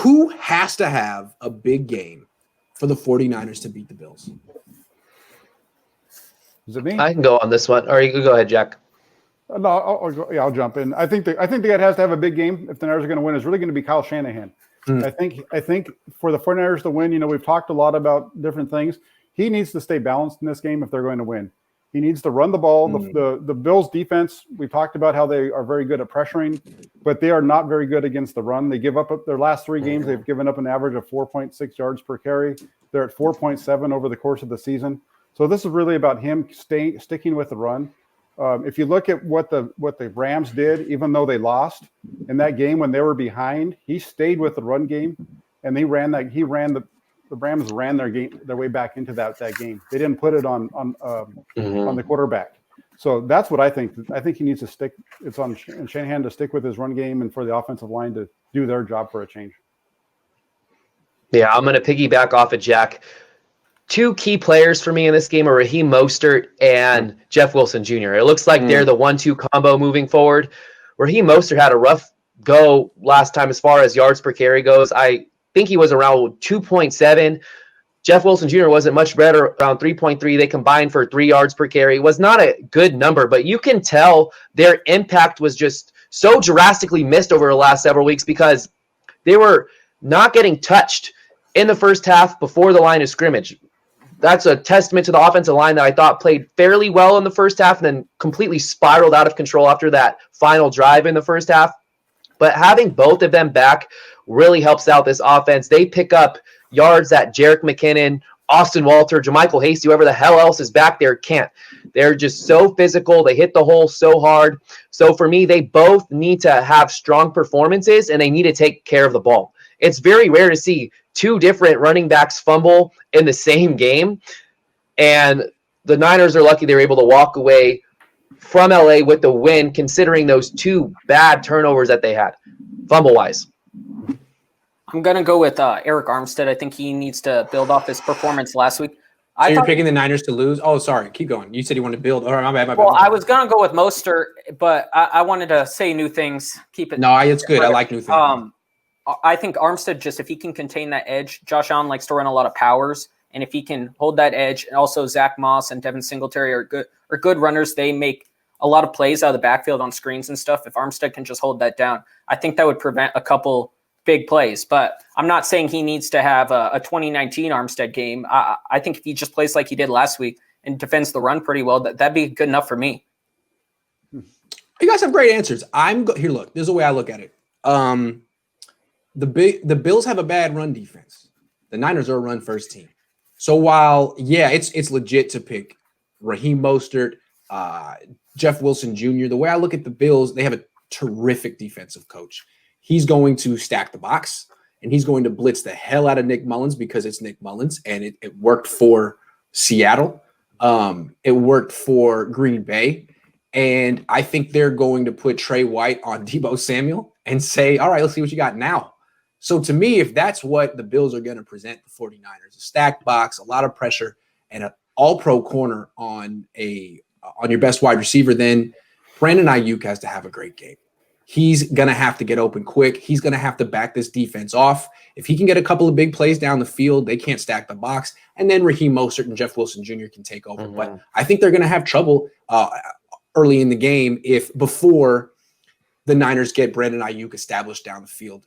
Who has to have a big game for the 49ers to beat the Bills? Is it me? I can go on this one. Or you can go ahead, Jack. No, I'll jump in. I think the guy that has to have a big game if the Niners are going to win is really going to be Kyle Shanahan. I think for the 49ers to win, we've talked a lot about different things. He needs to stay balanced in this game if they're going to win. He needs to run the ball. The Bills defense, we talked about how they are very good at pressuring, but they are not very good against the run. They give up their last 3 games. They've given up an average of 4.6 yards per carry. They're at 4.7 over the course of the season. So this is really about him sticking with the run. If you look at what the Rams did, even though they lost in that game when they were behind, he stayed with the run game, and the Rams ran their way back into that game. They didn't put it on the quarterback. So that's what I think. I think he needs to stick. It's on Shanahan to stick with his run game and for the offensive line to do their job for a change. Yeah, I'm going to piggyback off of Jack. 2 key players for me in this game are Raheem Mostert and Jeff Wilson Jr. It looks like they're the 1-2 combo moving forward. Raheem Mostert had a rough go last time as far as yards per carry goes. I think he was around 2.7. Jeff Wilson Jr. wasn't much better, around 3.3. They combined for 3 yards per carry. It was not a good number, but you can tell their impact was just so drastically missed over the last several weeks because they were not getting touched in the first half before the line of scrimmage. That's a testament to the offensive line that I thought played fairly well in the first half and then completely spiraled out of control after that final drive in the first half. But having both of them back really helps out this offense. They pick up yards that Jerick McKinnon, Austin Walter, JaMychal Hasty, whoever the hell else is back there can't. They're just so physical. They hit the hole so hard. So for me, they both need to have strong performances and they need to take care of the ball. It's very rare to see 2 different running backs fumble in the same game. And the Niners are lucky they were able to walk away from LA with the win, considering those 2 bad turnovers that they had, fumble-wise. I'm going to go with Eric Armstead. I think he needs to build off his performance last week. So you're picking the Niners to lose? Oh, sorry. Keep going. You said you wanted to build. All right, my bad. Well, I was going to go with Mostert, but I wanted to say new things. Keep it. No, it's good. I like new things. I think Armstead, just if he can contain that edge, Josh Allen likes to run a lot of powers, and if he can hold that edge, and also Zach Moss and Devin Singletary are good runners. They make a lot of plays out of the backfield on screens and stuff. If Armstead can just hold that down, I think that would prevent a couple big plays. But I'm not saying he needs to have a 2019 Armstead game. I think if he just plays like he did last week and defends the run pretty well, that'd be good enough for me. You guys have great answers. Here. Look, this is the way I look at it. The Bills have a bad run defense. The Niners are a run first team. So while, it's legit to pick Raheem Mostert, Jeff Wilson Jr., the way I look at the Bills, they have a terrific defensive coach. He's going to stack the box, and he's going to blitz the hell out of Nick Mullins because it's Nick Mullins, and it worked for Seattle. It worked for Green Bay. And I think they're going to put Trey White on Deebo Samuel and say, all right, let's see what you got now. So to me, if that's what the Bills are going to present the 49ers, a stacked box, a lot of pressure, and an all-pro corner on your best wide receiver, then Brandon Ayuk has to have a great game. He's going to have to get open quick. He's going to have to back this defense off. If he can get a couple of big plays down the field, they can't stack the box. And then Raheem Mostert and Jeff Wilson Jr. can take over. Mm-hmm. But I think they're going to have trouble early in the game before the Niners get Brandon Ayuk established down the field,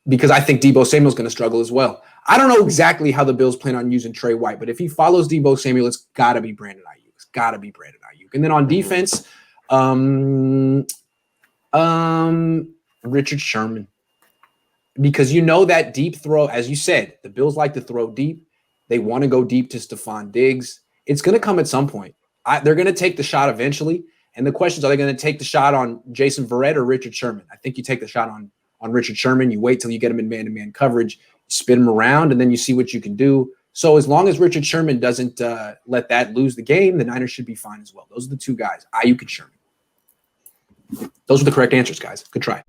because I think Deebo Samuel's going to struggle as well. I don't know exactly how the Bills plan on using Trey White, but if he follows Deebo Samuel, it's got to be Brandon Ayuk. It's got to be Brandon Ayuk. And then on defense, Richard Sherman, because that deep throw, as you said, the Bills like to throw deep. They want to go deep to Stephon Diggs. It's going to come at some point. They're going to take the shot eventually. And the question is, are they going to take the shot on Jason Verrett or Richard Sherman? I think you take the shot on Richard Sherman. You wait till you get him in man-to-man coverage, you spin him around, and then you see what you can do. So as long as Richard Sherman doesn't let that lose the game, the Niners should be fine as well. Those are the 2 guys, Ayuk and Sherman. Those are the correct answers, guys. Good try.